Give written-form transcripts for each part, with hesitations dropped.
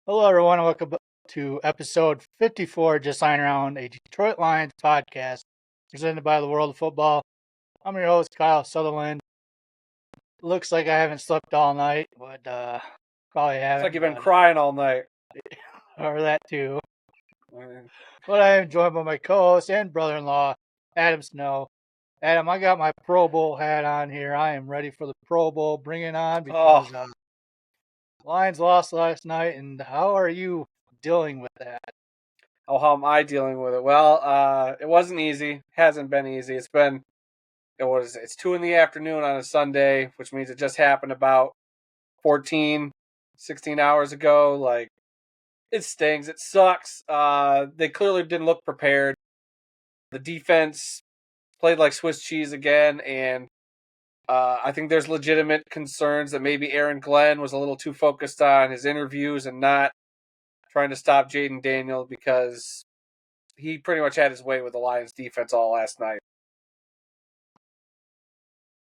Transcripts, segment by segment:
Hello, everyone, and welcome to episode 54 Just Lying Around, a Detroit Lions podcast presented by the World of Football. I'm your host, Kyle Sutherland. Looks like I haven't slept all night, but probably It's like haven't, you've been crying all night. or that too. But I am joined by my co-host and brother-in-law, Adam Snow. Adam, I got my Pro Bowl hat on here. I am ready for the Pro Bowl. Bring it on because Lions lost last night, and how are you dealing with that? Oh, how am I dealing with it? Well, it wasn't easy. Hasn't been easy. It's 2 in the afternoon on a Sunday, which means it just happened about 14, 16 hours ago. Like, it stings. It sucks. They clearly didn't look prepared. The defense played like Swiss cheese again, and I think there's legitimate concerns that maybe Aaron Glenn was a little too focused on his interviews and not trying to stop Jaden Daniels because he pretty much had his way with the Lions defense all last night.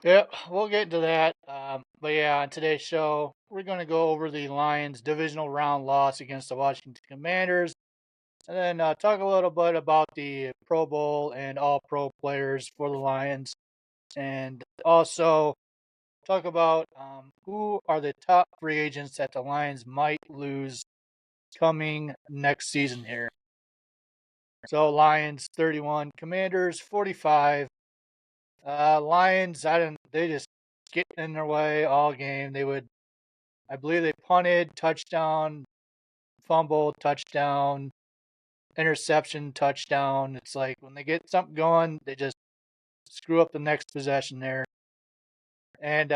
Yep, we'll get into that. But yeah, on today's show, we're going to go over the Lions' divisional round loss against the Washington Commanders, and then talk a little bit about the Pro Bowl and All-Pro players for the Lions, and also talk about who are the top free agents that the Lions might lose coming next season here. So Lions 31, Commanders 45. Lions, they just get in their way all game. I believe they punted, touchdown, fumble, touchdown, interception, touchdown. It's like when they get something going, they just screw up the next possession there. And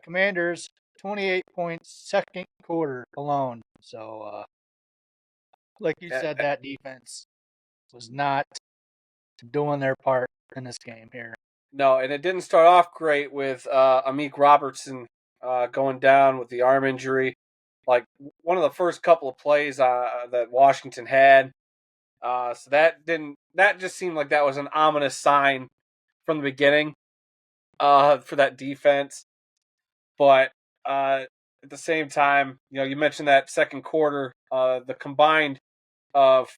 Commanders 28 points second quarter alone. So like you said, that defense was not doing their part in this game here. No, and it didn't start off great with Amik Robertson going down with the arm injury. Like one of the first couple of plays that Washington had. So that just seemed like that was an ominous sign from the beginning for that defense. But at the same time, you mentioned that second quarter, the combined of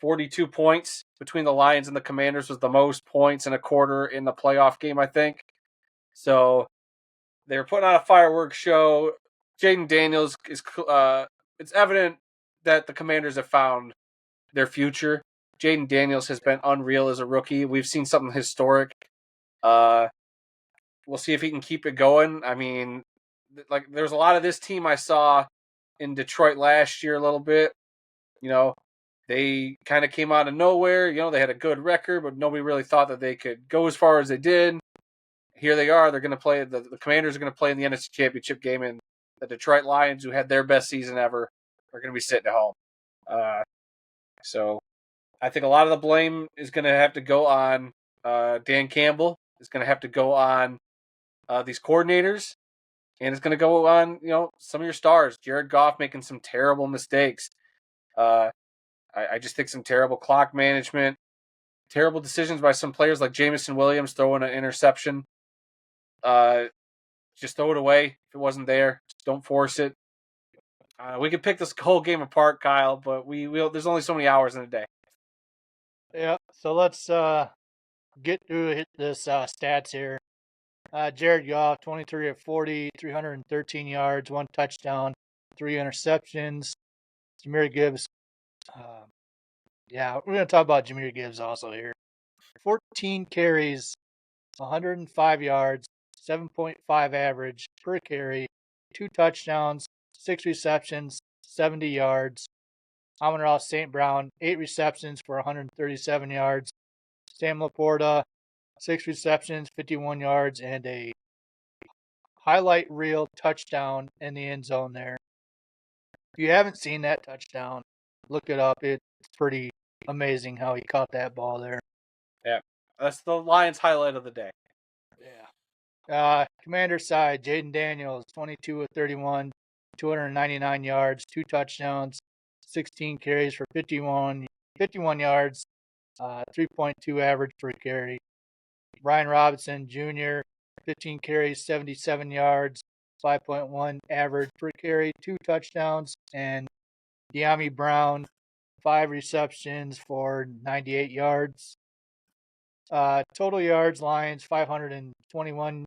42 points between the Lions and the Commanders was the most points in a quarter in the playoff game, I think. So they were putting on a fireworks show. Jaden Daniels is. It's evident that the Commanders have found their future. Jaden Daniels has been unreal as a rookie. We've seen something historic. We'll see if he can keep it going. I mean, like there's a lot of this team I saw in Detroit last year a little bit. They kind of came out of nowhere. They had a good record, but nobody really thought that they could go as far as they did. Here they are. They're going to play. The Commanders are going to play in the NFC Championship game, and the Detroit Lions, who had their best season ever, are going to be sitting at home. So I think a lot of the blame is going to have to go on Dan Campbell. It's going to have to go on these coordinators, and it's going to go on some of your stars. Jared Goff making some terrible mistakes. I just think some terrible clock management, terrible decisions by some players like Jamison Williams throwing an interception. Just throw it away if it wasn't there. Just don't force it. We could pick this whole game apart, Kyle, but there's only so many hours in a day. Yeah, so let's get through this stats here. Jared Goff, 23 of 40, 313 yards, 1 touchdown, 3 interceptions. Jahmyr Gibbs. We're going to talk about Jahmyr Gibbs also here. 14 carries, 105 yards, 7.5 average per carry, 2 touchdowns, 6 receptions, 70 yards. Amon-Ra St. Brown, 8 receptions for 137 yards. Sam Laporta, 6 receptions, 51 yards, and a highlight reel touchdown in the end zone there. If you haven't seen that touchdown, look it up. It's pretty amazing how he caught that ball there. Yeah, that's the Lions' highlight of the day. Yeah. Commander side, Jaden Daniels, 22 of 31, 299 yards, 2 touchdowns, 16 carries for 51 yards, 3.2 average per carry. Brian Robinson Jr., 15 carries, 77 yards, 5.1 average per carry, 2 touchdowns, and De'Ami Brown, 5 receptions for 98 yards. Total yards, Lions 521,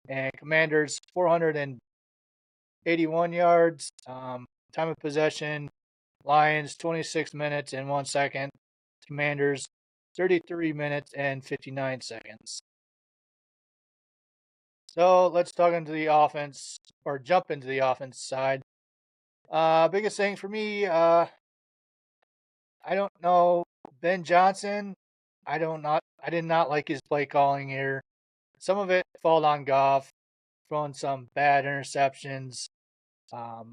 and Commanders 481 yards. Time of possession, Lions 26 minutes and 1 second. Commanders 33 minutes and 59 seconds. So let's talk into the offense, or jump into the offense side. Biggest thing for me, I don't know, Ben Johnson. I did not like his play calling here. Some of it fall on Goff, throwing some bad interceptions. Um,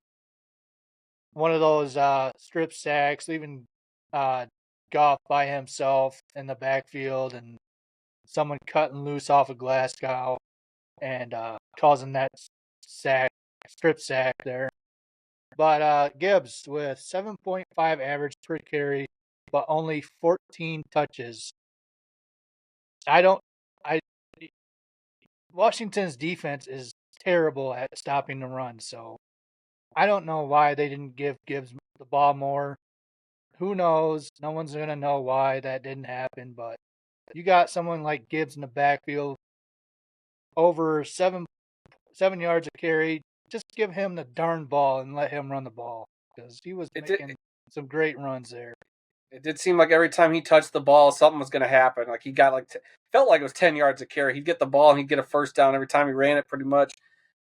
One of those strip sacks, leaving Goff by himself in the backfield, and someone cutting loose off of Glasgow and causing that strip sack there. But Gibbs with 7.5 average per carry, but only 14 touches. I don't. I Washington's defense is terrible at stopping the run, so I don't know why they didn't give Gibbs the ball more. Who knows? No one's gonna know why that didn't happen, but you got someone like Gibbs in the backfield, over 7 yards a carry. Just give him the darn ball and let him run the ball because he was It did. making some great runs there. It did seem like every time he touched the ball, something was going to happen. Like he got felt like it was 10 yards a carry. He'd get the ball and he'd get a first down every time he ran it, pretty much.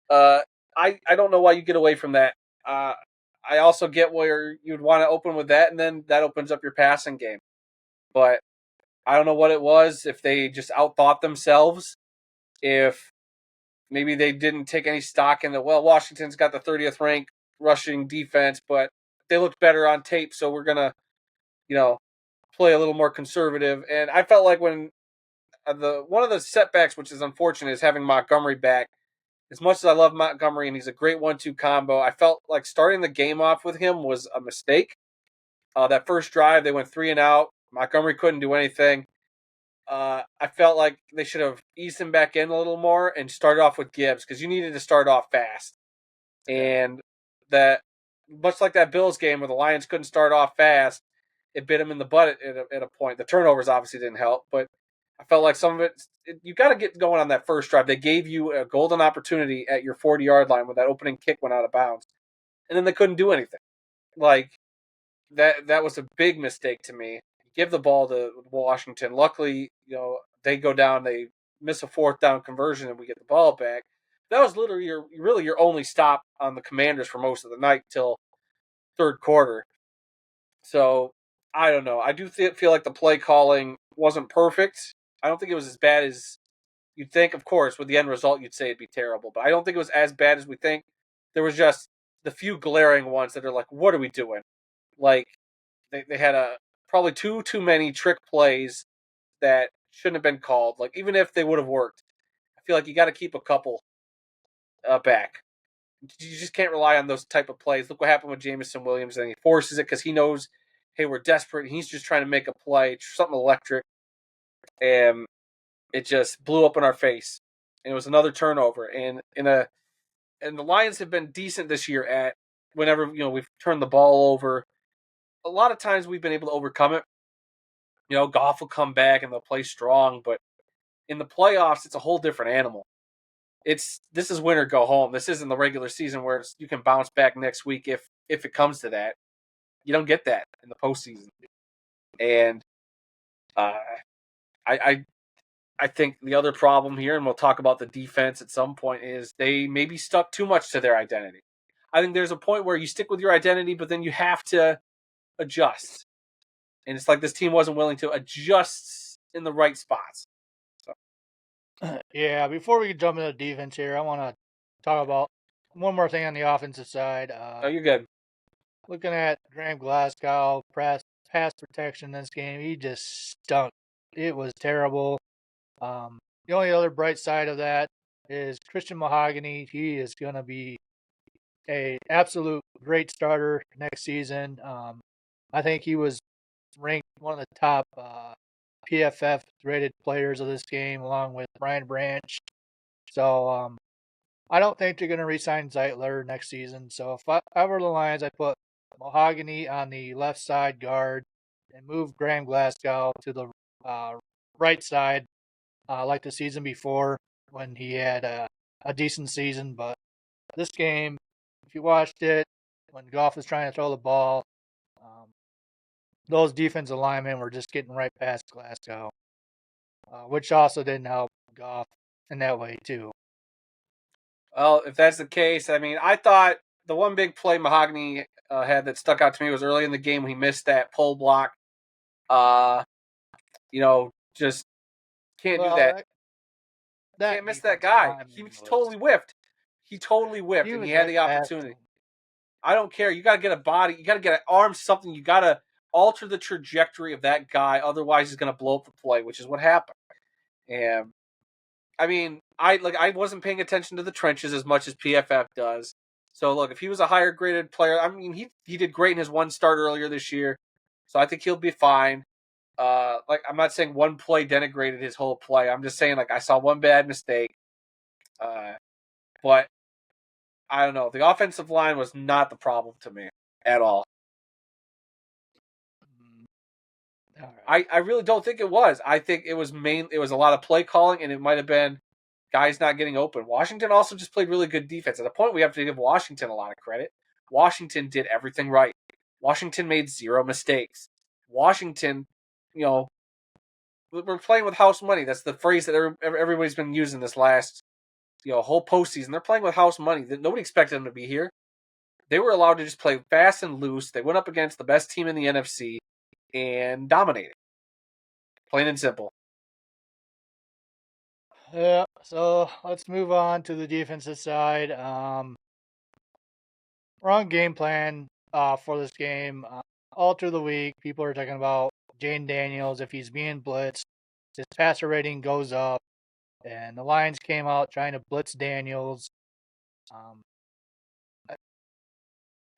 Uh, I don't know why you get away from that. I also get where you'd want to open with that, and then that opens up your passing game. But I don't know what it was. If they just outthought themselves, if maybe they didn't take any stock in the Washington's got the 30th ranked rushing defense, but they looked better on tape, so we're gonna you know play a little more conservative. And I felt like when the one of the setbacks, which is unfortunate, is having Montgomery back. As much as I love Montgomery and he's a great 1-2 combo, I felt like starting the game off with him was a mistake. That first drive, they went 3-and-out. Montgomery couldn't do anything. I felt like they should have eased him back in a little more and started off with Gibbs because you needed to start off fast. And that, much like that Bills game where the Lions couldn't start off fast, it bit him in the butt at a point. The turnovers obviously didn't help, but I felt like some of you got to get going on that first drive. They gave you a golden opportunity at your 40-yard line when that opening kick went out of bounds, and then they couldn't do anything. Like that was a big mistake to me. Give the ball to Washington. Luckily, they go down, they miss a fourth down conversion, and we get the ball back. That was literally your only stop on the Commanders for most of the night till third quarter. So I don't know. I do feel like the play calling wasn't perfect. I don't think it was as bad as you'd think. Of course, with the end result, you'd say it'd be terrible, but I don't think it was as bad as we think. There was just the few glaring ones that are like, what are we doing? Like they had probably too many trick plays that shouldn't have been called. Like even if they would have worked, I feel like you got to keep a couple back. You just can't rely on those type of plays. Look what happened with Jameson Williams, and he forces it because he knows, hey, we're desperate. And he's just trying to make a play, something electric, and it just blew up in our face. And it was another turnover. And the Lions have been decent this year at whenever we've turned the ball over. A lot of times we've been able to overcome it. Goff will come back and they'll play strong, but in the playoffs, it's a whole different animal. This is win or go home. This isn't the regular season where you can bounce back next week if it comes to that. You don't get that in the postseason. And I think the other problem here, and we'll talk about the defense at some point, is they maybe stuck too much to their identity. I think there's a point where you stick with your identity, but then you have to adjust. And it's like this team wasn't willing to adjust in the right spots. Yeah, before we jump into the defense here, I want to talk about one more thing on the offensive side. Oh, you're good. Looking at Graham Glasgow pass protection in this game, he just stunk. It was terrible. The only other bright side of that is Christian Mahogany. He is going to be a absolute great starter next season. I think he was ranked one of the top PFF rated players of this game, along with Brian Branch. So I don't think they're going to re-sign Zeitler next season. So if I were the Lions, I put Mahogany on the left side guard and move Graham Glasgow to the uh, right side, like the season before when he had a decent season. But this game, if you watched it, when Goff was trying to throw the ball, um, those defensive linemen were just getting right past Glasgow, which also didn't help Goff in that way too. Well, if that's the case, I mean, I thought the one big play Mahogany had that stuck out to me was early in the game when he missed that pull block. Uh, just can't do Well, that. that Can't miss that defensive guy. He lineman totally whiffed. He totally whiffed, he and he was had right the past opportunity. him. I don't care. You got to get a body. You got to get an arm, something. You got to alter the trajectory of that guy. Otherwise, he's going to blow up the play, which is what happened. And I mean, I wasn't paying attention to the trenches as much as PFF does. So look, if he was a higher graded player, I mean, he did great in his one start earlier this year. So I think he'll be fine. I'm not saying one play denigrated his whole play. I'm just saying I saw one bad mistake. But I don't know. The offensive line was not the problem to me at all. Mm, all right. I really don't think it was. I think it was a lot of play calling, and it might have been guys not getting open. Washington also just played really good defense. At the point, we have to give Washington a lot of credit. Washington did everything right. Washington made zero mistakes. Washington, you know, we're playing with house money. That's the phrase that everybody's been using this last, whole postseason. They're playing with house money. Nobody expected them to be here. They were allowed to just play fast and loose. They went up against the best team in the NFC and dominated. Plain and simple. Yeah, so let's move on to the defensive side. Wrong game plan for this game. All through the week, people are talking about Jane Daniels. If he's being blitzed, his passer rating goes up. And the Lions came out trying to blitz Daniels. Um,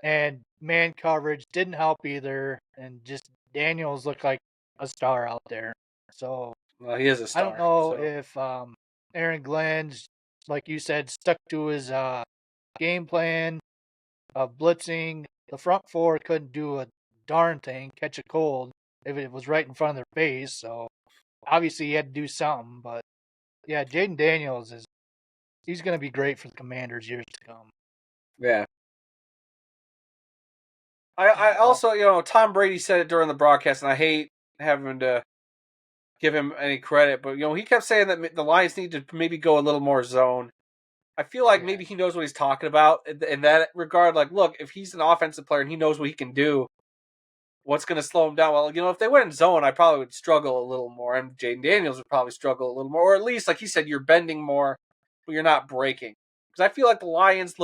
and man coverage didn't help either. And just Daniels looked like a star out there. So Well, he is a I don't star. know So if Aaron Glenn's, like you said, stuck to his game plan of blitzing. The front four couldn't do a darn thing, catch a cold if it was right in front of their face. So obviously he had to do something. But yeah, Jaden Daniels he's going to be great for the Commanders years to come. yeah. I also, Tom Brady said it during the broadcast, and I hate having to give him any credit, but he kept saying that the Lions need to maybe go a little more zone. I feel like Yeah. maybe he knows what he's talking about in that regard. Like, look, if he's an offensive player and he knows what he can do, what's going to slow him down? Well, if they went in zone, I probably would struggle a little more, and Jaden Daniels would probably struggle a little more, or at least, like he said, you're bending more, but you're not breaking. Because I feel like the Lions,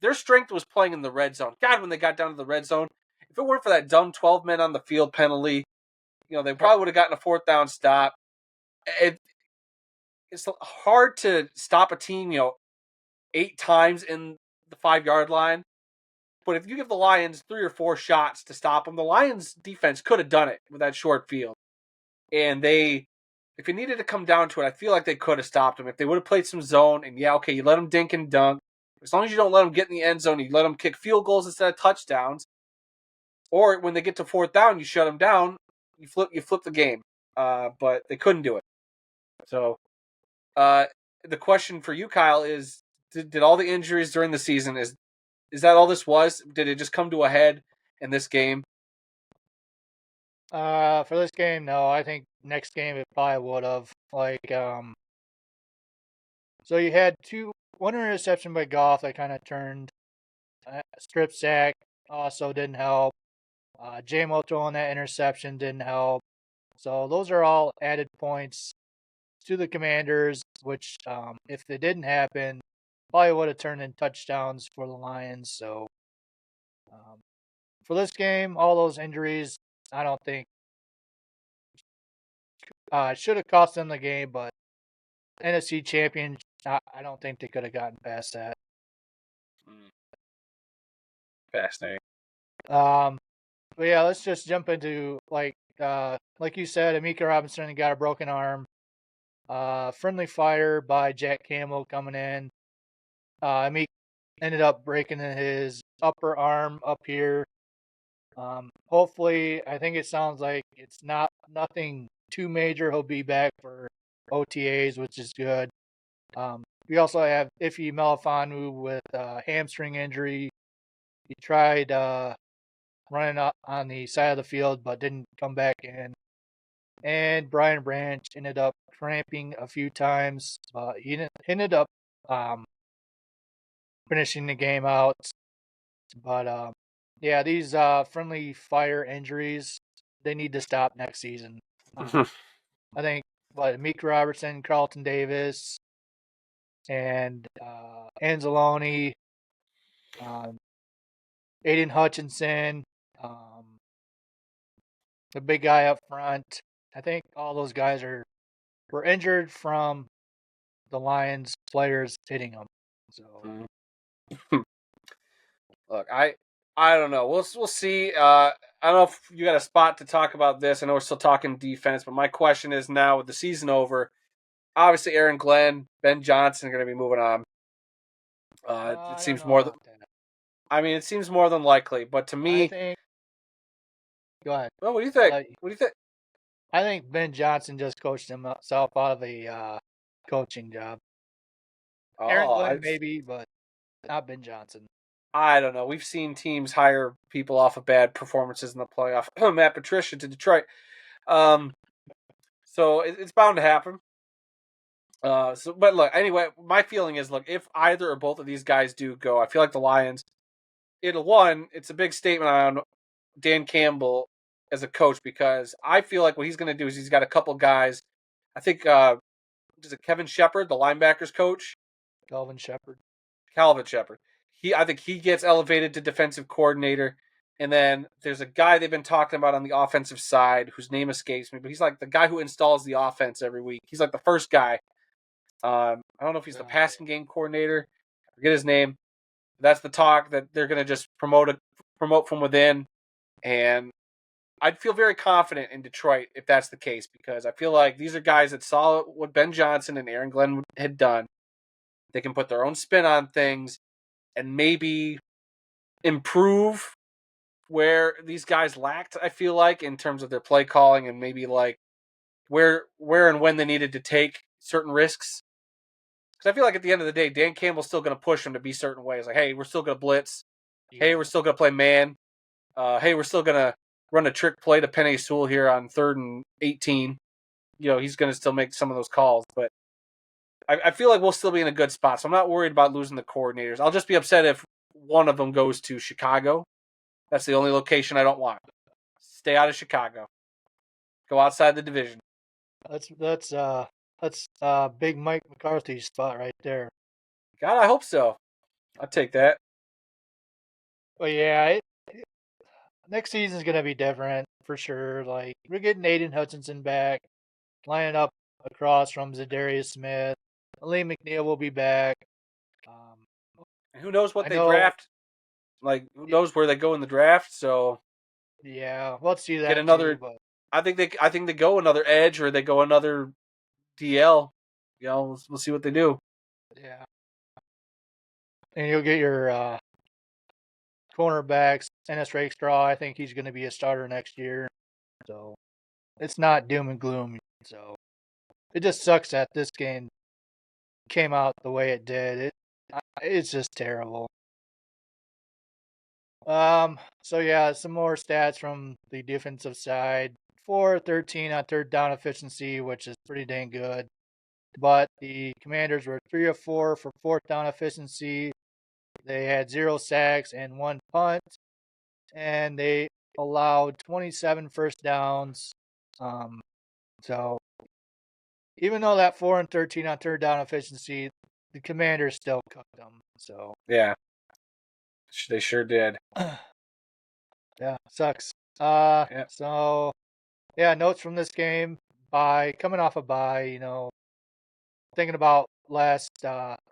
their strength was playing in the red zone. God, when they got down to the red zone, if it weren't for that dumb 12 men on the field penalty, they probably would have gotten a fourth down stop. It's hard to stop a team, 8 times in the 5 yard line. But if you give the Lions 3 or 4 shots to stop them, the Lions defense could have done it with that short field. And if it needed to come down to it, I feel like they could have stopped them if they would have played some zone. And yeah, okay, you let them dink and dunk. As long as you don't let them get in the end zone, you let them kick field goals instead of touchdowns. Or when they get to fourth down, you shut them down. You flip the game. But they couldn't do it. So the question for you, Kyle, is: Did all the injuries during the season is that all this was? Did it just come to a head in this game? For this game, no. I think next game it probably would have. So you had one interception by Goff that kind of turned. Strip sack also didn't help. JMO throwing that interception didn't help. So those are all added points to the Commanders, which if they didn't happen, probably would have turned in touchdowns for the Lions. So um, for this game, all those injuries, I don't think should have cost them the game, but NFC champion, I don't think they could have gotten past that. Fascinating. But yeah, let's just jump into like you said, Amika Robinson got a broken arm. Friendly fire by Jack Campbell coming in. ended up breaking his upper arm up here. Hopefully, I think it sounds like it's nothing too major. He'll be back for OTAs, which is good. We also have Ife Melifanu with a hamstring injury. He tried running up on the side of the field, but didn't come back in. And Brian Branch ended up cramping a few times, but he ended up um, finishing the game out. But yeah, these friendly fire injuries, they need to stop next season. I think Meek Robertson, Carlton Davis, and Anzalone, um, Aiden Hutchinson, um, the big guy up front. I think all those guys were injured from the Lions players hitting them. So Look, I don't know. We'll see. I don't know if you got a spot to talk about this. I know we're still talking defense, but my question is now with the season over, obviously Aaron Glenn, Ben Johnson are going to be moving on. It I don't seems know more. about that. I mean, it seems more than likely. But to I me, think. Go ahead. well, what do you I'll think? let you. What do you think? I think Ben Johnson just coached himself out of a coaching job. Aaron Oh, Glenn maybe, but not Ben Johnson. I don't know. We've seen teams hire people off of bad performances in the playoff. Matt Patricia to Detroit. Um, so it's bound to happen. But look, anyway, my feeling is, look, if either or both of these guys do go, I feel like the Lions. It's a big statement on Dan Campbell as a coach because I feel like what he's going to do is he's got a couple guys. I think is it Kevin Shepard, the linebackers coach, Calvin Shepard. Calvin Shepard. I think he gets elevated to defensive coordinator. And then there's a guy they've been talking about on the offensive side whose name escapes me, but he's like the guy who installs the offense every week. He's like the first guy. I don't know if he's the passing game coordinator. I forget his name. That's the talk that they're going to just promote from within. And I'd feel very confident in Detroit if that's the case because I feel like these are guys that saw what Ben Johnson and Aaron Glenn had done. They can put their own spin on things and maybe improve where these guys lacked, I feel like, in terms of their play calling and maybe like where and when they needed to take certain risks. Because I feel like at the end of the day, Dan Campbell's still going to push them to be certain ways. Like, hey, we're still going to blitz. Yeah. Hey, we're still going to play man. Hey, we're still going to run a trick play to Penei Sewell here on 3rd and 18. He's going to still make some of those calls. But I feel like we'll still be in a good spot. So I'm not worried about losing the coordinators. I'll just be upset if one of them goes to Chicago. That's the only location I don't want. Stay out of Chicago. Go outside the division. That's Big Mike McCarthy's spot right there. God, I hope so. I'll take that. But yeah, next season's gonna be different for sure. Like we're getting Aiden Hutchinson back, lining up across from Zadarius Smith. Lee McNeil will be back. Um, And who knows what I they know. draft? Like, who knows where they go in the draft? So Yeah, let's see get that too. another. But I think they go another edge or they go another DL. We'll see what they do. yeah, and you'll get your cornerbacks. Ennis Rakestraw, I think he's going to be a starter next year. So it's not doom and gloom. So it just sucks that this game came out the way it did. It's just terrible. So yeah, some more stats from the defensive side. 4-13 on third down efficiency, which is pretty dang good. But the Commanders were 3 of 4 for fourth down efficiency. They had 0 sacks and 1 punt, and they allowed 27 first downs. So even though that 4-13 on third down efficiency, the Commanders still cooked them. So Yeah, they sure did. yeah, sucks. Yeah. So yeah, notes from this game. Coming off a bye, thinking about last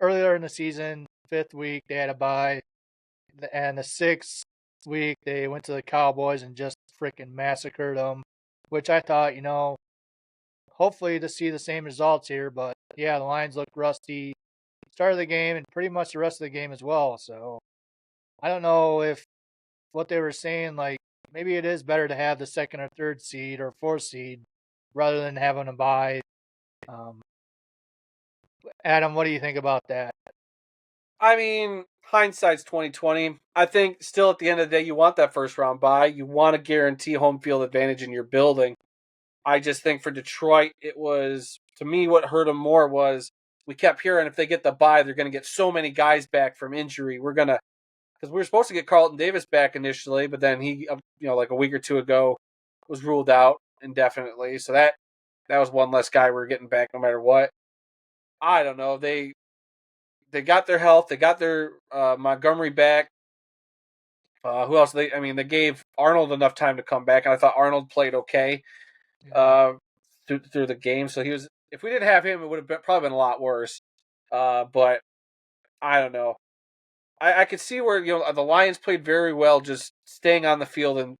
earlier in the season, 5th week they had a bye, and the 6th week they went to the Cowboys and just freaking massacred them. Which I thought, hopefully to see the same results here, but yeah, the Lions look rusty. start of the game and pretty much the rest of the game as well. So I don't know if what they were saying, like maybe it is better to have the second or third seed or fourth seed rather than having a bye. Um, Adam, what do you think about that? I mean, hindsight's 2020. I think still at the end of the day, you want that first round bye. You want to guarantee home field advantage in your building. I just think for Detroit, it was, to me, what hurt them more was we kept hearing if they get the bye, they're going to get so many guys back from injury. Because we were supposed to get Carlton Davis back initially, but then he, like a week or two ago, was ruled out indefinitely. So that was one less guy we were getting back no matter what. I don't know. They got their health. They got their Montgomery back. Who else? They gave Arnold enough time to come back, and I thought Arnold played okay Yeah, through the game. So he was. If we didn't have him, it would have probably been a lot worse. But I don't know. I could see where the Lions played very well, just staying on the field and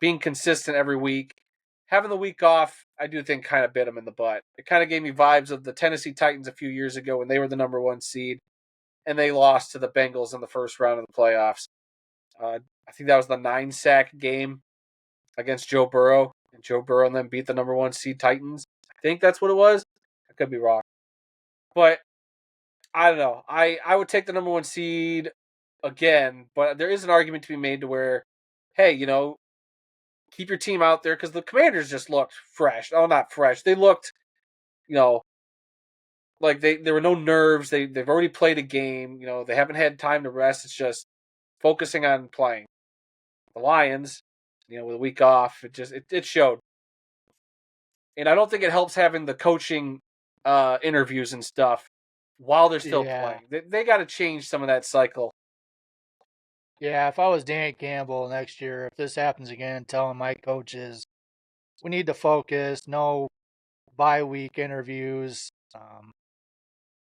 being consistent every week. Having the week off, I do think kind of bit them in the butt. It kind of gave me vibes of the Tennessee Titans a few years ago when they were the number one seed and they lost to the Bengals in the first round of the playoffs. I think that was the 9-sack game against Joe Burrow, and Joe Burrow and then beat the number one seed Titans. I think that's what it was. I could be wrong, but I don't know. I would take the number one seed again, but there is an argument to be made to where, hey, keep your team out there because the Commanders just looked fresh. Oh, not fresh. They looked, you know, like there were no nerves. They've already played a game. They haven't had time to rest. It's just focusing on playing. The Lions, with a week off, it showed. And I don't think it helps having the coaching interviews and stuff while they're still yeah, playing. They got to change some of that cycle. yeah. If I was Dan Campbell next year, if this happens again, telling my coaches we need to focus, no bye week interviews.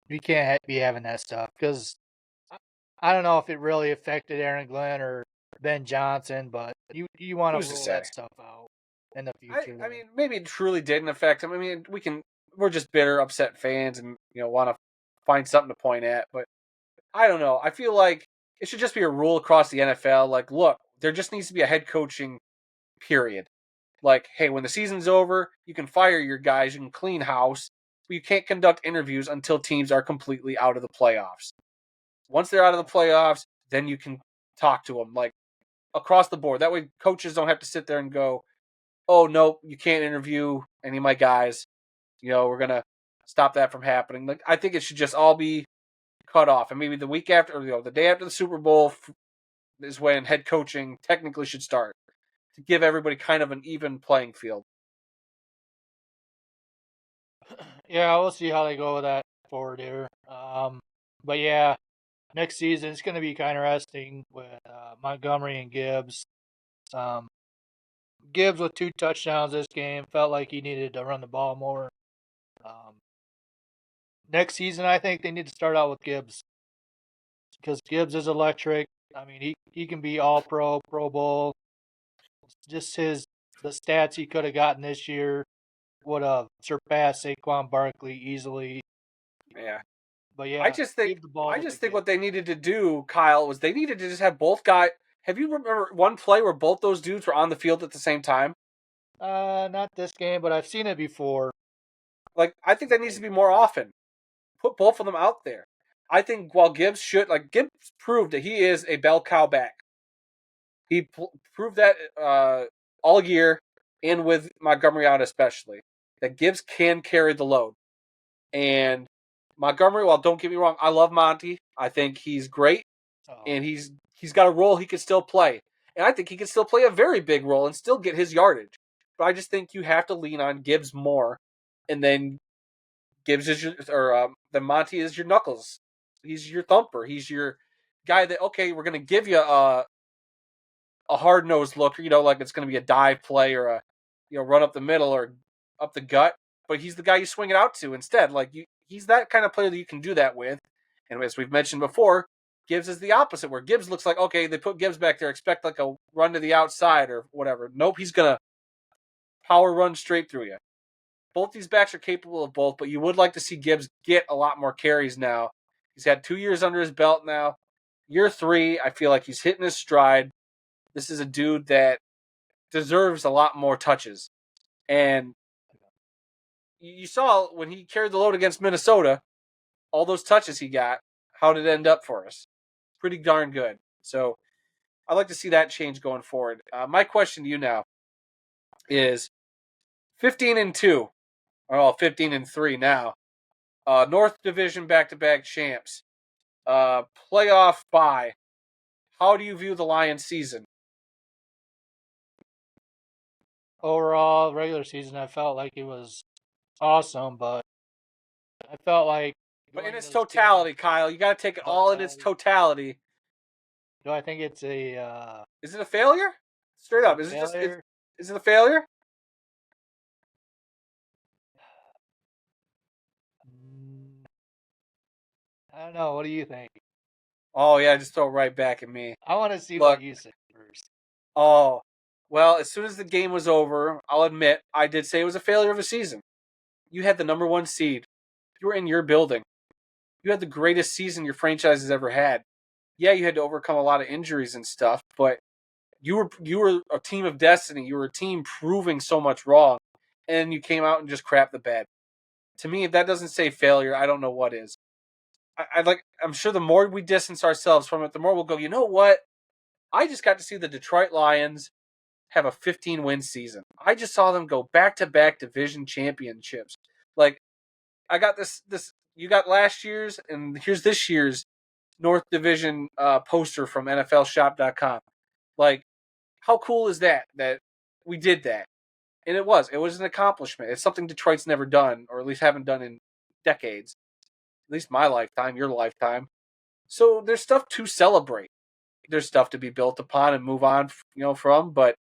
We can't be having that stuff because I don't know if it really affected Aaron Glenn or Ben Johnson, but you want to Who's to rule say? that stuff out in the I, future I there. mean, maybe it truly didn't affect him. I mean, we're just bitter, upset fans, and want to find something to point at. But I don't know. I feel like it should just be a rule across the NFL. Like, look, there just needs to be a head coaching period. Like, hey, when the season's over, you can fire your guys, you can clean house, but you can't conduct interviews until teams are completely out of the playoffs. Once they're out of the playoffs, then you can talk to them, like across the board. That way, coaches don't have to sit there and go, "Oh no, you can't interview any of my guys." We're gonna stop that from happening. Like, I think it should just all be cut off, and maybe the week after, or the day after the Super Bowl is when head coaching technically should start to give everybody kind of an even playing field. Yeah, we'll see how they go with that forward here. But yeah, next season it's going to be kind of interesting with Montgomery and Gibbs. Um, Gibbs with 2 touchdowns this game felt like he needed to run the ball more. Um, Next season, I think they need to start out with Gibbs because Gibbs is electric. I mean, he can be all pro, Pro Bowl. Just the stats he could have gotten this year would have surpassed Saquon Barkley easily. Yeah. But I yeah, just think give the ball I to just think Gibbs. what they needed to do, Kyle, was they needed to just have both guys. Have you remember one play where both those dudes were on the field at the same time? Not this game, but I've seen it before. Like, I think that needs to Like, be more often. Put both of them out there. I think while Gibbs proved that he is a bell cow back. He proved that all year, and with Montgomery out especially, that Gibbs can carry the load. And Montgomery, well, don't get me wrong, I love Monty. I think he's great, oh, and he's got a role he can still play, and I think he can still play a very big role and still get his yardage. But I just think you have to lean on Gibbs more, and then Gibbs is then Monty is your knuckles. He's your thumper. He's your guy that, okay, we're gonna give you a hard nosed look, like it's gonna be a dive play or a run up the middle or up the gut, but he's the guy you swing it out to instead. Like, he's that kind of player that you can do that with. And as we've mentioned before, Gibbs is the opposite, where Gibbs looks like, okay, they put Gibbs back there, expect like a run to the outside or whatever. Nope, he's gonna power run straight through you. Both these backs are capable of both, but you would like to see Gibbs get a lot more carries now He's had 2 years under his belt now. Year 3, I feel like he's hitting his stride. This is a dude that deserves a lot more touches. And you saw when he carried the load against Minnesota, all those touches he got, how did it end up for us? Pretty darn good. So I'd like to see that change going forward. My question to you now is 15-2, or 15-3 now. North Division back-to-back champs. Playoff bye. How do you view the Lions season? Overall, regular season, I felt like it was awesome, but I felt like But in going its into this game, totality, Kyle, you got to take it all in its totality. totality. Do I think it's Is it a failure? Straight is it up, a failure? is it a failure? Mm, I don't know. What do you think? Oh yeah, just throw it right back at me. I want to see what Look, you say first. oh well, as soon as the game was over, I'll admit I did say it was a failure of a season. You had the number 1 seed. You were in your building. You had the greatest season your franchise has ever had. Yeah, you had to overcome a lot of injuries and stuff, but you were a team of destiny. You were a team proving so much wrong, and you came out and just crapped the bed. To me, if that doesn't say failure, I don't know what is. I'm sure the more we distance ourselves from it, the more we'll go, you know what? I just got to see the Detroit Lions have a 15-win season. I just saw them go back-to-back division championships. Like, I got this you got last year's, and here's this year's North Division poster from NFLshop.com. Like, how cool is that we did that? And it was an accomplishment. It's something Detroit's never done, or at least haven't done in decades. At least my lifetime, your lifetime. So there's stuff to celebrate. There's stuff to be built upon and move on, from. But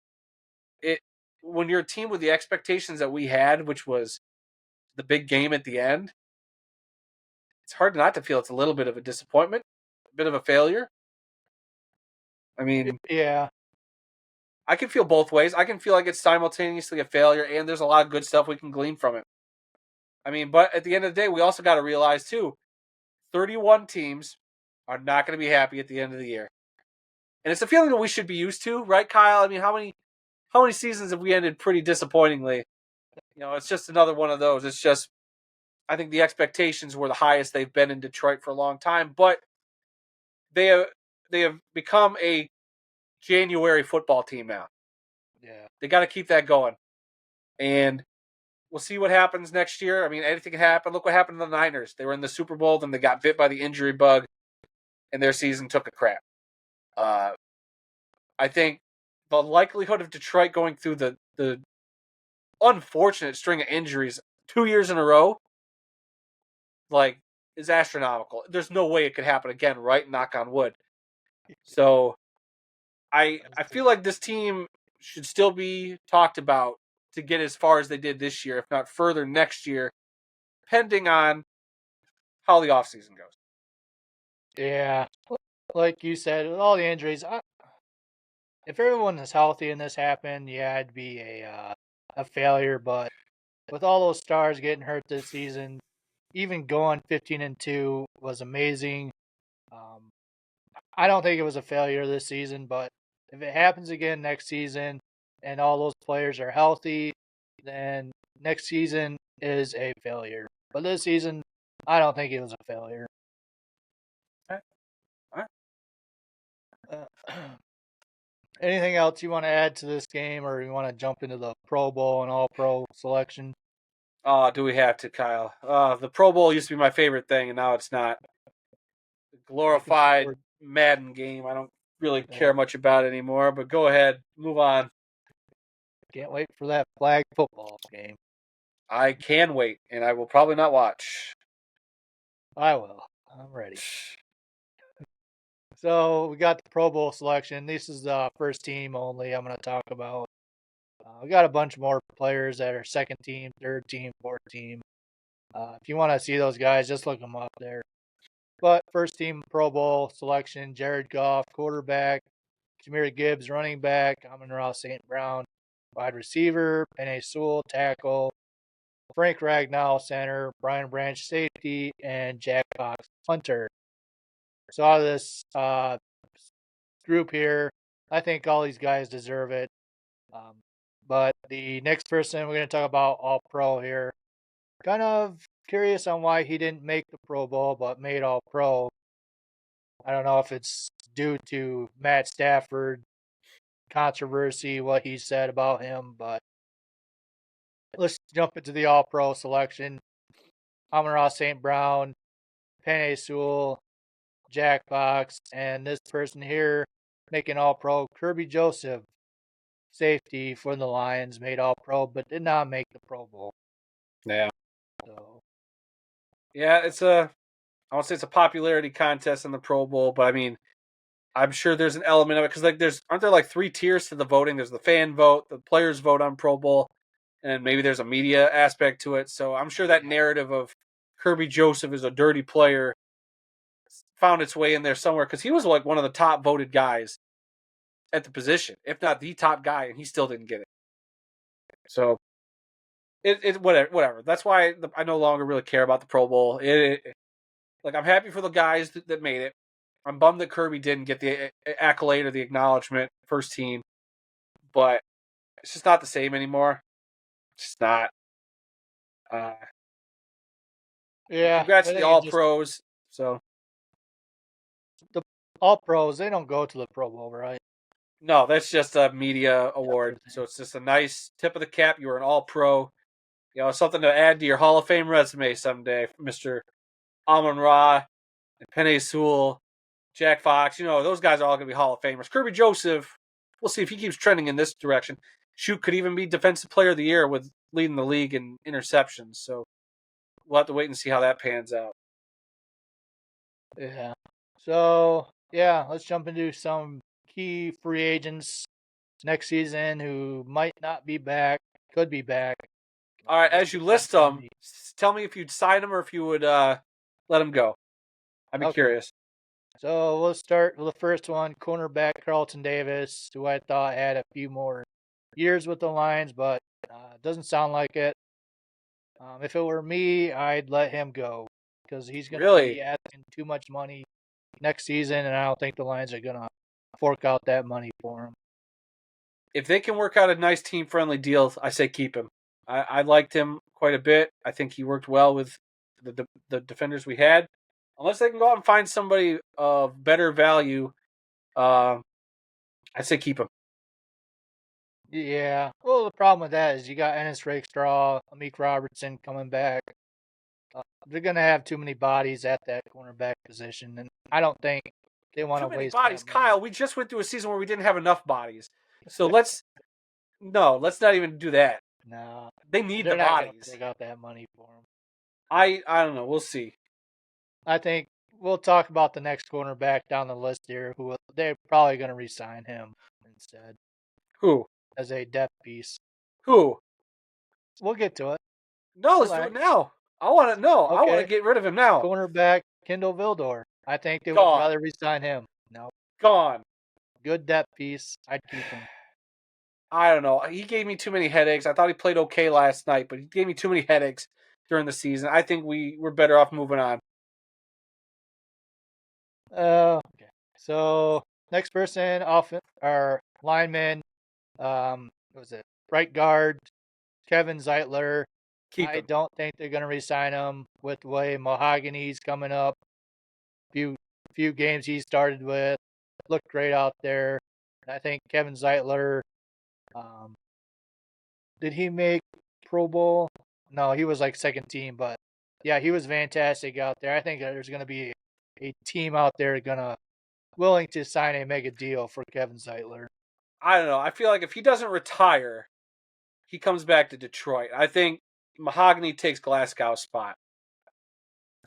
it when you're a team with the expectations that we had, which was the big game at the end, it's hard not to feel it's a little bit of a disappointment, a bit of a failure. I mean, Yeah, I can feel both ways. I can feel like it's simultaneously a failure, and there's a lot of good stuff we can glean from it. I mean, but at the end of the day, we also got to realize too, 31 teams are not going to be happy at the end of the year, and it's a feeling that we should be used to, right, Kyle? I mean, how many seasons have we ended pretty disappointingly? It's just another one of those. It's just, I think the expectations were the highest they've been in Detroit for a long time, but they have they have become a January football team now. yeah. They got to keep that going, and we'll see what happens next year. I mean, anything can happen. Look what happened to the Niners. They were in the Super Bowl, then they got bit by the injury bug, and their season took a crap. Uh, I think the likelihood of Detroit going through the unfortunate string of injuries 2 years in a row, like, is astronomical. There's no way it could happen again, right? Knock on wood. So I feel like this team should still be talked about to get as far as they did this year, if not further next year, depending on how the offseason goes. Yeah, like you said, with all the injuries, if everyone is healthy and this happened, yeah, it'd be a failure. But with all those stars getting hurt this season, even going 15-2 was amazing. Um, I don't think it was a failure this season, but if it happens again next season and all those players are healthy, then next season is a failure. But this season, I don't think it was a failure. All right. Uh, anything else you want to add to this game, or you want to jump into the Pro Bowl and All Pro selection? Oh, do we have to, Kyle? The Pro Bowl used to be my favorite thing, and now it's not. The Looking glorified forward. Madden game. I don't really Yeah, care much about it anymore, but go ahead. Move on. can't wait for that flag football game. I can wait, and I will probably not watch. I will. I'm ready. So we got the Pro Bowl selection. This is the first team only I'm going to talk about. We got a bunch more players that are second team, third team, fourth team. If you want to see those guys, just look them up there. But first team Pro Bowl selection: Jared Goff, quarterback; Jahmyr Gibbs, running back; amon-ra St. Brown, wide receiver; Penei Sewell, tackle; Frank Ragnow, center; Brian Branch, safety; and Jack Cox, punter. So out of this group here, I think all these guys deserve it. Um, but the next person we're going to talk about, All Pro here, kind of curious on why he didn't make the Pro Bowl but made All Pro. I don't know if it's due to Matt Stafford controversy, what he said about him, but let's jump into the All Pro selection. Amon-Ra St. Brown, Penei Sewell, Jack Fox, and this person here making All Pro, Kirby Joseph, safety for the Lions, made All Pro, but did not make the Pro Bowl. Yeah. So, Yeah, I won't say it's a popularity contest in the Pro Bowl, but I mean, I'm sure there's an element of it because aren't there like 3 tiers to the voting? There's the fan vote, the players vote on Pro Bowl, and maybe there's a media aspect to it. So I'm sure that narrative of Kirby Joseph is a dirty player found its way in there somewhere because he was like one of the top voted guys at the position, if not the top guy, and he still didn't get it. So it whatever. That's why I no longer really care about the Pro Bowl. Like I'm happy for the guys that made it. I'm bummed that Kirby didn't get the accolade or the acknowledgement first team, but it's just not the same anymore. It's just not. yeah, Congrats I to the think it All just, Pros. So the All Pros, they don't go to the Pro Bowl, right? no, that's just a media award. Separate So thing. it's just a nice tip of the cap. You were an All Pro. Something to add to your Hall of Fame resume someday, Mister Amon-Ra and Penei Sewell, Jack Fox. Those guys are all going to be Hall of Famers. Kirby Joseph, we'll see if he keeps trending in this direction. Could even be Defensive Player of the Year with leading the league in interceptions. So we'll have to wait and see how that pans out. Yeah. So, yeah, let's jump into some key free agents next season who might not be back, could be back. All right, Just as you list depends on them, the. tell me if you'd sign them or if you would let them go. I'd be Okay. curious. So we'll start with the first one, cornerback Carlton Davis, who I thought had a few more years with the Lions, but doesn't sound like it. If it were me, I'd let him go because he's going to Really? be asking too much money next season, and I don't think the Lions are going to fork out that money for him. If they can work out a nice team-friendly deal, I say keep him. I liked him quite a bit. I think he worked well with the defenders we had. Unless they can go out and find somebody of better value, I say keep him. Yeah. Well, the problem with that is you got Ennis Rakestraw, Amik Robertson coming back. They're going to have too many bodies at that cornerback position, and I don't think they want Too to many waste bodies, that money. Kyle. We just went through a season where we didn't have enough bodies, so let's not even do that. No, They need the they're not going to bodies. fork out that money for him. I don't know. We'll see. I think we'll talk about the next cornerback down the list here, who they're probably going to re-sign him instead Who? as a depth piece. Who? We'll get to it. No, let's do Relax. it now. I want to know. I want to Okay, get rid of him now. cornerback Kendall Vildor. I think they would Gone. rather re-sign him. No, Gone. good depth piece. I'd keep him. I don't know. He gave me too many headaches. I thought he played okay last night, but he gave me too many headaches during the season. I think we're better off moving on. Okay. So next person, off our lineman. What was it? Right guard Kevin Zeitler. Keep I him. don't think they're going to re-sign him with the way Mahogany's coming up. Few games he started with looked great out there. And I think Kevin Zeitler. Um, did he make Pro Bowl? No, he was like second team, but yeah, he was fantastic out there. I think there's going to be a team out there gonna willing to sign a mega deal for Kevin Zeitler. I don't know. I feel like if he doesn't retire, he comes back to Detroit. I think Mahogany takes Glasgow's spot.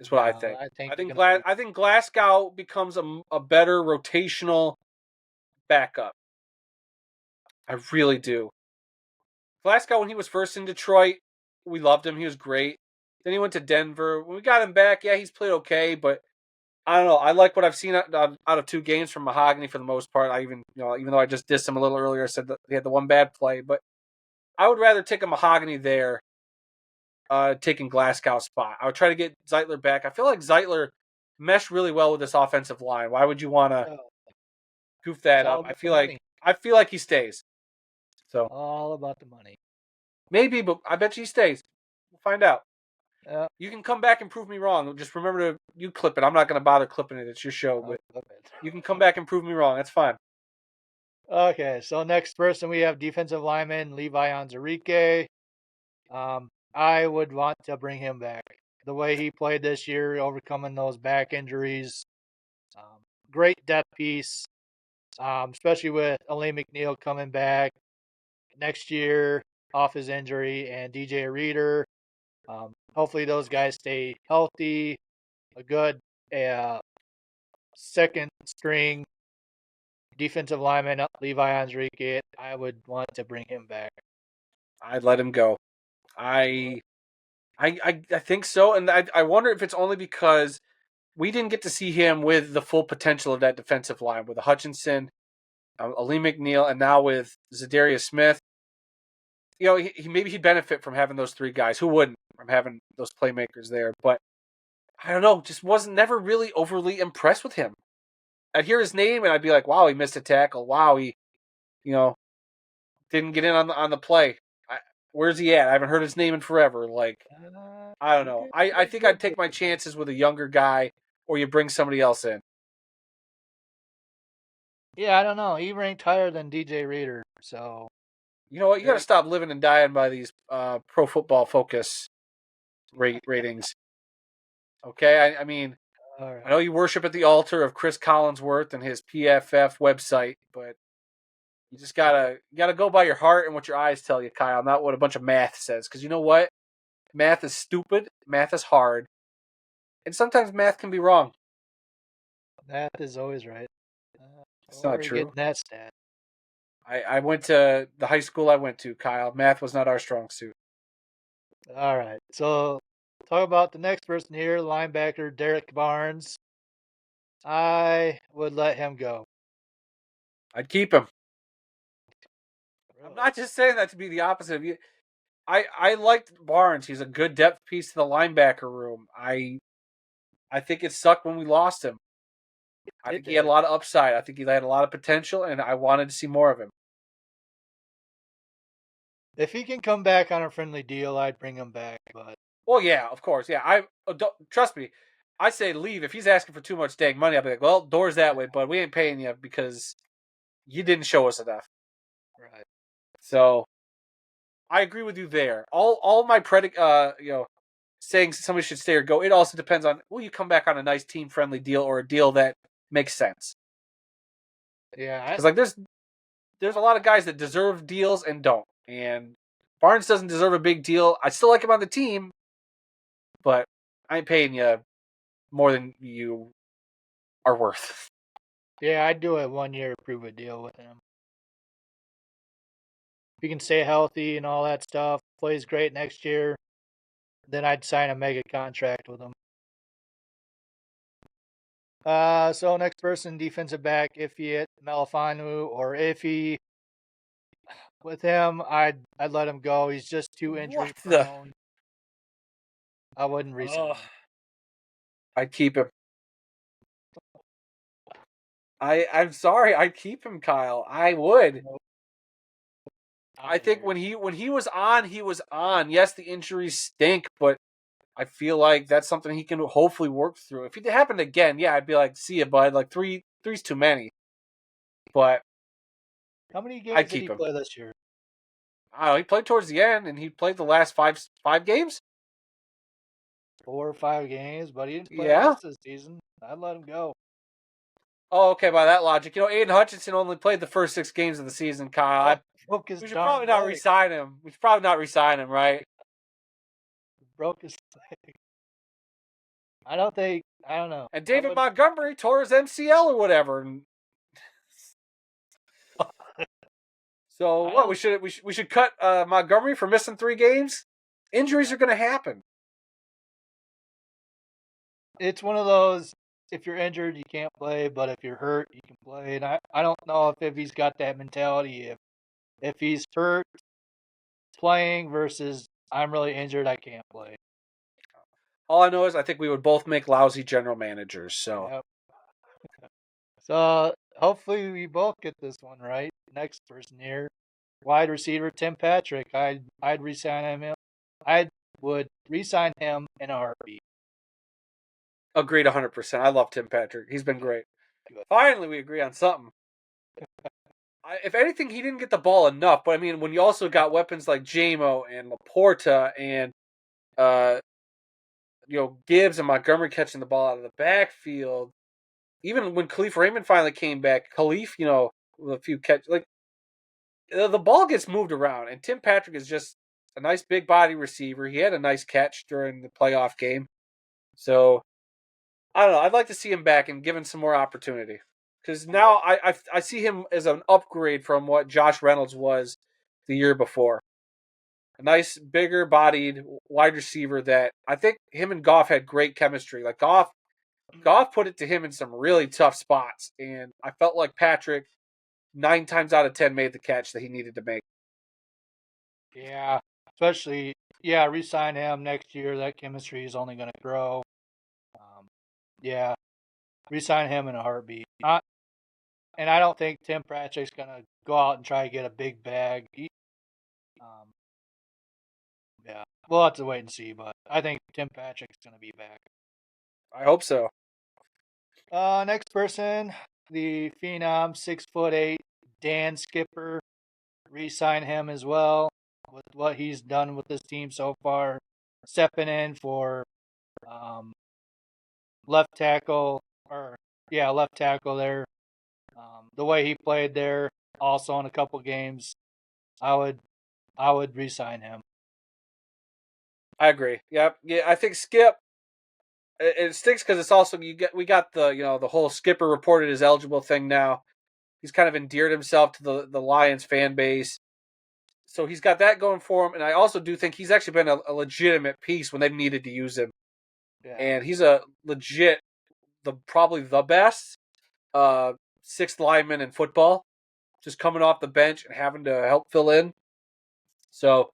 Is what I No, think. I think I they're think gonna re. I think Glasgow becomes a better rotational backup. I really do. Glasgow, when he was first in Detroit, we loved him. He was great. Then he went to Denver. When we got him back, yeah, he's played okay, but I don't know. I like what I've seen out of 2 games from Mahogany for the most part. I even even though I just dissed him a little earlier, I said that he had the one bad play, but I would rather take a Mahogany there, taking Glasgow's spot. I would try to get Zeitler back. I feel like Zeitler mesh really well with this offensive line. Why would you want to Oh, goof it's that all up? about the money. I feel like he stays. So All about the money. maybe, but I bet you he stays. We'll find out. Yeah. You can come back and prove me wrong. Just remember to you clip it. I'm not going to bother clipping it. It's your show, I'll but flip it. you can come back and prove me wrong. That's fine. Okay, so next person we have defensive lineman Levi Onwuzurike. I would want to bring him back. The way he played this year, overcoming those back injuries, um, great depth piece, especially with Ali McNeil coming back next year off his injury and DJ Reader. Hopefully those guys stay healthy. A good uh, second string defensive lineman, Levi Onwuzurike. I would want to bring him back. I'd let him go. I think so, and I wonder if it's only because we didn't get to see him with the full potential of that defensive line with Hutchinson, Ali McNeil, and now with Zadarius Smith. You know, maybe he'd benefit from having those three guys. Who wouldn't from having those playmakers there? But I don't know, just wasn't never really overly impressed with him. I'd hear his name and I'd be like, wow, he missed a tackle. Wow, he, you know, didn't get in on the play. Where's he at? I haven't heard his name in forever. Like, I don't know. I think I'd take my chances with a younger guy, or you bring somebody else in. Yeah, I don't know. He ranked higher than DJ Reader, so You know what? You got to stop living and dying by these Pro Football Focus ratings. Okay, I mean, all I know right. you worship at the altar of Chris Collinsworth and his PFF website, but you just gotta go by your heart and what your eyes tell you, Kyle, not what a bunch of math says. Because you know what? Math is stupid. Math is hard, and sometimes math can be wrong. That is always right. It's Where not are you true. getting that stat? I went to the high school I went to, Kyle. Math was not our strong suit. All right. So talk about the next person here, linebacker Derek Barnes. I would let him go. I'd keep him. I'm Really? not just saying that to be the opposite of you. I liked Barnes. He's a good depth piece to the linebacker room. I think it sucked when we lost him. I It think he had a did. lot of upside. I think he had a lot of potential, and I wanted to see more of him. If he can come back on a friendly deal, I'd bring him back. But Well, yeah, of course, yeah. Trust me. I say leave if he's asking for too much dang money. I'll be like, well, doors that way, but we ain't paying you because you didn't show us enough. right. So I agree with you there. All my saying somebody should stay or go. It also depends on will you come back on a nice team friendly deal or a deal that makes sense. Yeah. Because like there's a lot of guys that deserve deals and don't. And Barnes doesn't deserve a big deal. I still like him on the team, but I ain't paying you more than you are worth. Yeah, I'd do a 1 year prove it deal with him. If he can stay healthy and all that stuff, plays great next year, then I'd sign a mega contract with him. So next person, defensive back, Ifiat Malafanu or Iffy. With him, I'd let him go. He's just too injury What the? prone. I wouldn't resign him. I'd keep him. I'm sorry, I'd keep him, Kyle. I would. Nope. I Out think here. when he was on, he was on. Yes, the injuries stink, but I feel like that's something he can hopefully work through. If it happened again, yeah, I'd be like, see ya, bud. Like three's too many. But How many I'd games did he keep him. play this year? I don't know, he played towards the end, and he played the last five games. 4 or 5 games, but he didn't play Yeah. most of the season. I'd let him go. Oh, okay. By that logic, Aiden Hutchinson only played the first 6 games of the season. Kyle, Oh, broke his we should darn probably not leg. resign him. We should probably not resign him, right? Broke his leg. I don't think. I don't know. And I David would. Montgomery tore his MCL or whatever. So I what? don't. We should cut Montgomery for missing 3 games. Injuries are going to happen. It's one of those. If you're injured, you can't play, but if you're hurt, you can play. And I don't know if he's got that mentality. If he's hurt playing versus I'm really injured, I can't play. All I know is I think we would both make lousy general managers. So Yep. So hopefully we both get this one right. Next person here, wide receiver Tim Patrick. I'd resign him. I would resign him in a heartbeat. agreed 100%. I love Tim Patrick. He's been great. Finally, we agree on something. If anything, he didn't get the ball enough. But I mean, when you also got weapons like JMO and Laporta and uh, Gibbs and Montgomery catching the ball out of the backfield, even when Khalif Raymond finally came back, Khalif, with a few catches, like the ball gets moved around, and Tim Patrick is just a nice big body receiver. He had a nice catch during the playoff game, so I don't know. I'd like to see him back and given some more opportunity because now I see him as an upgrade from what Josh Reynolds was the year before. A nice, bigger bodied wide receiver that I think him and Goff had great chemistry. Like Goff put it to him in some really tough spots, and I felt like Patrick 9 times out of 10 made the catch that he needed to make. Yeah, especially resign him next year. That chemistry is only going to grow. Yeah, resign him in a heartbeat. And I don't think Tim Patrick's going to go out and try to get a big bag. Um, yeah, we'll have to wait and see, but I think Tim Patrick's going to be back. I hope so. Next person, the phenom, 6'8", Dan Skipper. Resign him as well with what he's done with this team so far. Stepping in for left tackle, left tackle there. The way he played there, also in a couple games, I would resign him. I agree. Yep. Yeah, I think Skip. It stinks because it's also we got the whole Skipper reported as eligible thing now. He's kind of endeared himself to the Lions fan base, so he's got that going for him. And I also do think he's actually been a legitimate piece when they've needed to use him, Yeah. and he's a legit probably the best sixth lineman in football, just coming off the bench and having to help fill in. So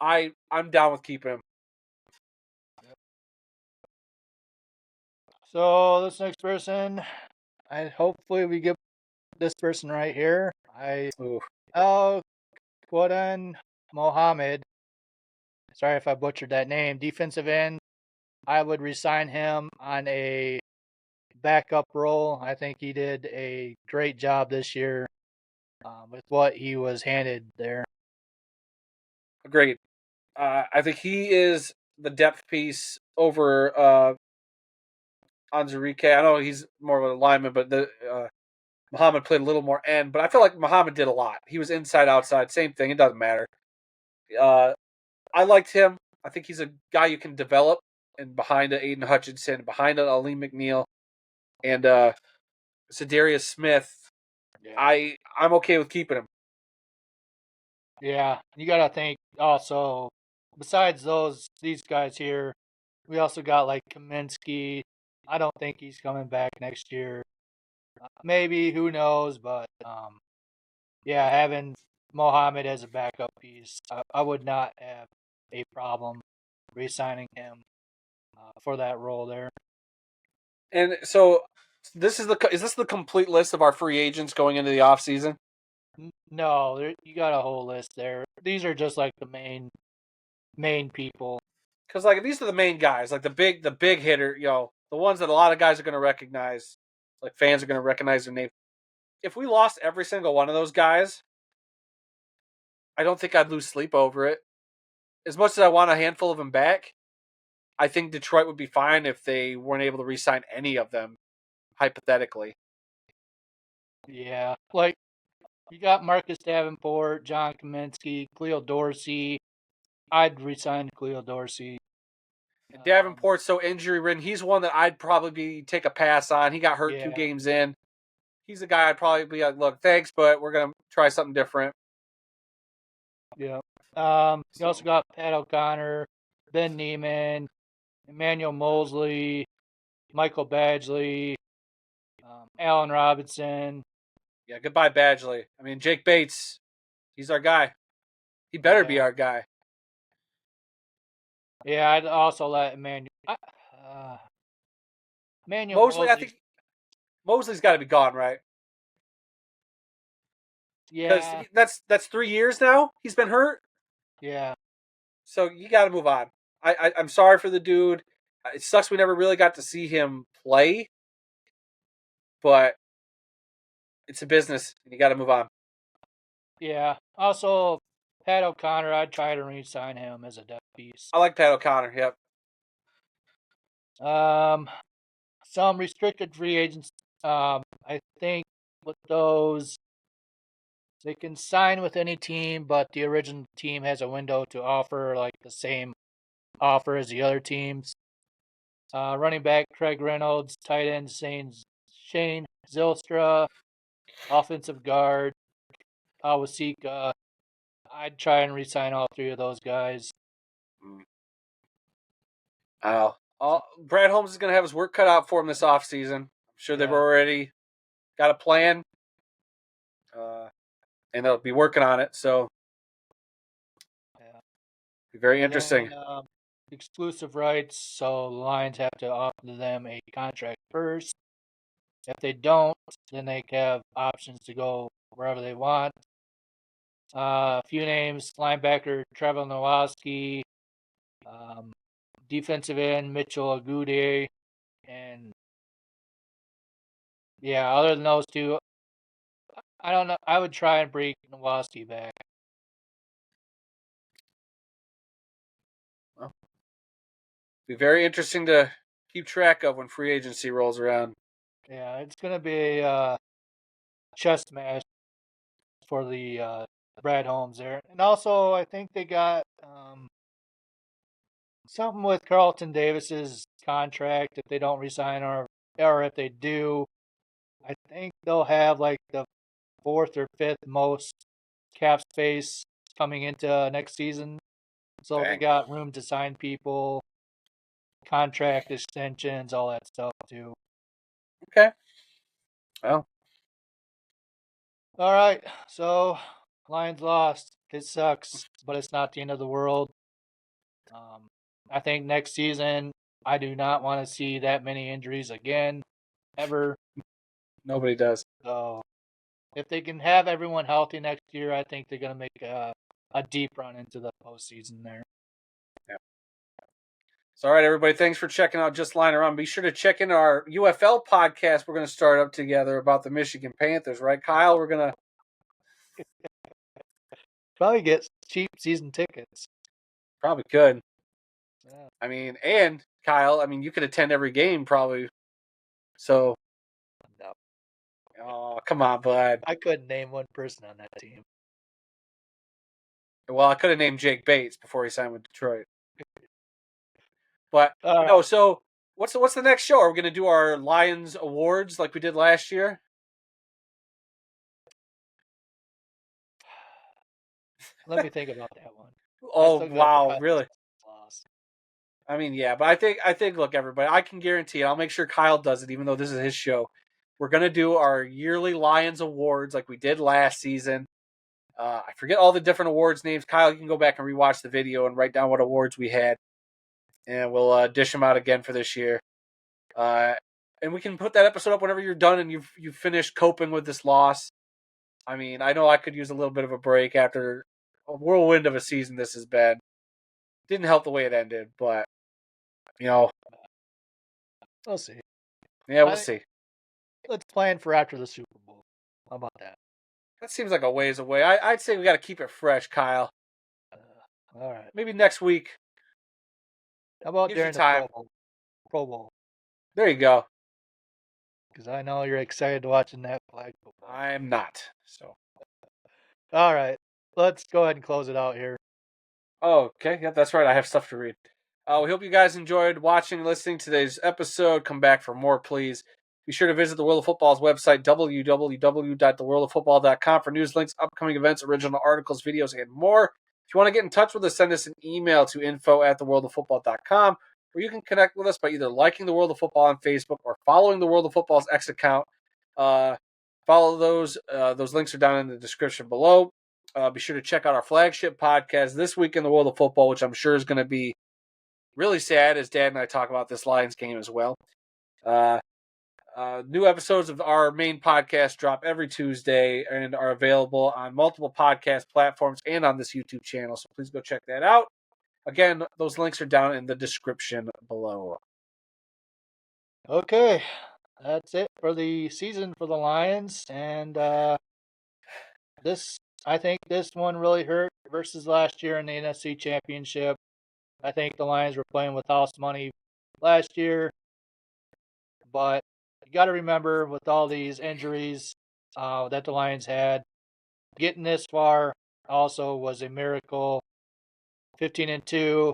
I'm down with keeping him. So this next person, hopefully we get this person right here. Al Quadan Mohammed. Sorry if I butchered that name. Defensive end. I would resign him on a backup role. I think he did a great job this year with what he was handed there. Agreed. I think he is the depth piece over Anzarike. I know he's more of a lineman, but Muhammad played a little more end. But I feel like Muhammad did a lot. He was inside, outside, same thing. It doesn't matter. I liked him. I think he's a guy you can develop, and behind a Aiden Hutchinson, behind a Ali McNeil, and Sedarius Smith. Yeah. I'm okay with keeping him. Yeah, you got to think also, besides these guys here, we also got like Kaminsky. I don't think he's coming back next year. Maybe, who knows? But having Mohammed as a backup piece, I would not have a problem re-signing him for that role there. And so, is this the complete list of our free agents going into the offseason? No, you got a whole list there. These are just like the main people. Because like these are the main guys, like the big hitter, the ones that a lot of guys are going to recognize, like fans are going to recognize their name. If we lost every single one of those guys, I don't think I'd lose sleep over it. As much as I want a handful of them back, I think Detroit would be fine if they weren't able to re-sign any of them, hypothetically. Yeah, like you got Marcus Davenport, John Kaminsky, Cleo Dorsey. I'd resign Cleo Dorsey. Davenport's so injury ridden. He's one that I'd probably take a pass on. He got hurt 2 games in. He's a guy I'd probably be like, look, thanks, but we're gonna try something different. Yeah. You also got Pat O'Connor, Ben Neiman, Emmanuel Mosley, Michael Badgley, Allen Robinson. Yeah, goodbye Badgley. I mean, Jake Bates, he's our guy. He better be our guy. Yeah, I'd also let Emmanuel Mosley, I Mosley. think Mosley's got to be gone, right? Because Yeah, that's 3 years now. He's been hurt, yeah, so you got to move on. I'm sorry for the dude. It sucks we never really got to see him play, but it's a business, and you got to move on. yeah. Also, Pat O'Connor, I'd try to re-sign him as a depth piece. I like Pat O'Connor. Yep. Um, some restricted free agents. I think with those, they can sign with any team, but the original team has a window to offer like the same offer as the other teams. Running back Craig Reynolds, tight end Shane Zylstra, offensive guard Awasika. I'd try and re-sign all three of those guys. Brad Holmes is going to have his work cut out for him this offseason. I'm sure they've Yeah, already got a plan, and they'll be working on it. So, yeah. be very And interesting. then exclusive rights, so the Lions have to offer them a contract first. If they don't, then they have options to go wherever they want. A few names: linebacker Trevor Nowaski, um, defensive end Mitchell Agude, and yeah, other than those two, I don't know. I would try and bring Nowaski back. Well, be very interesting to keep track of when free agency rolls around. Yeah, it's gonna be a chess match for the Brad Holmes there, and also I think they got something with Carlton Davis's contract if they don't resign, or if they do, I think they'll have like the fourth or fifth most cap space coming into next season. So they Dang. got room to sign people, contract extensions, all that stuff too. Okay. Well, All right, so Lions lost. It sucks, but it's not the end of the world. Um, I think next season I do not want to see that many injuries again, ever. nobody does. So if they can have everyone healthy next year, I think they're gonna make a deep run into the postseason there. Yeah. So, all right, everybody. Thanks for checking out Just Lying Around. Be sure to check in our UFL podcast. We're going to start up together about the Michigan Panthers, right, Kyle? We're going to Probably get cheap season tickets. probably could. Yeah. I mean, and Kyle, I mean, you could attend every game probably. So, No, oh, come on, bud. I couldn't name one person on that team. Well, I could have named Jake Bates before he signed with Detroit. But All no, right, so what's the next show? Are we going to do our Lions awards like we did last year? let me think about that one. I Oh still got to wow, cut this really? loss. I mean, yeah, but I think look, everybody, I can guarantee it. I'll make sure Kyle does it, even though this is his show. We're gonna do our yearly Lions awards like we did last season. I forget all the different awards names. Kyle, you can go back and rewatch the video and write down what awards we had, and we'll dish them out again for this year. And we can put that episode up whenever you're done and you've finished coping with this loss. I mean, I know I could use a little bit of a break after a whirlwind of a season this has been. Didn't help the way it ended, but you know, We'll see. yeah, we'll I see. Let's plan for after the Super Bowl. How about that? That seems like a ways away. I'd say we got to keep it fresh, Kyle. All right. Maybe next week. How about Gives you during the time. Pro Bowl? Pro Bowl, There you go. because I know you're excited watching that flag football. I'm not. So. All right, let's go ahead and close it out here. Oh, okay. Yeah, that's right. I have stuff to read. We hope you guys enjoyed watching and listening to today's episode. Come back for more, please. Be sure to visit the World of Football's website, www.theworldoffootball.com, for news, links, upcoming events, original articles, videos, and more. If you want to get in touch with us, send us an email to info@theworldoffootball.com, where you can connect with us by either liking the World of Football on Facebook or following the World of Football's X account. Follow those. Those links are down in the description below. Be sure to check out our flagship podcast, This Week in the World of Football, which I'm sure is going to be really sad as Dad and I talk about this Lions game as well. New episodes of our main podcast drop every Tuesday and are available on multiple podcast platforms and on this YouTube channel. So please go check that out. Again, those links are down in the description below. Okay, that's it for the season for the Lions, and I think this one really hurt versus last year in the NFC Championship. I think the Lions were playing with house money last year, but you got to remember with all these injuries that the Lions had, getting this far also was a miracle. 15-2,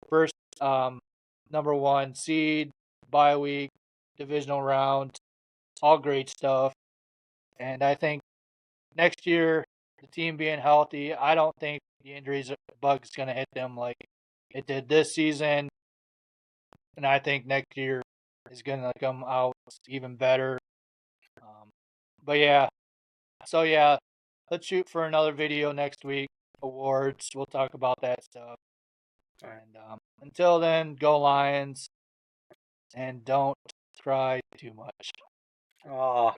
first number one seed, bye week, divisional round, all great stuff. And I think next year, the team being healthy, I don't think the injuries bug's going to hit them like it did this season. And I think next year is going to come out even better. But yeah, so yeah, let's shoot for another video next week. Awards, we'll talk about that stuff. And until then, go Lions and don't cry too much. Oh.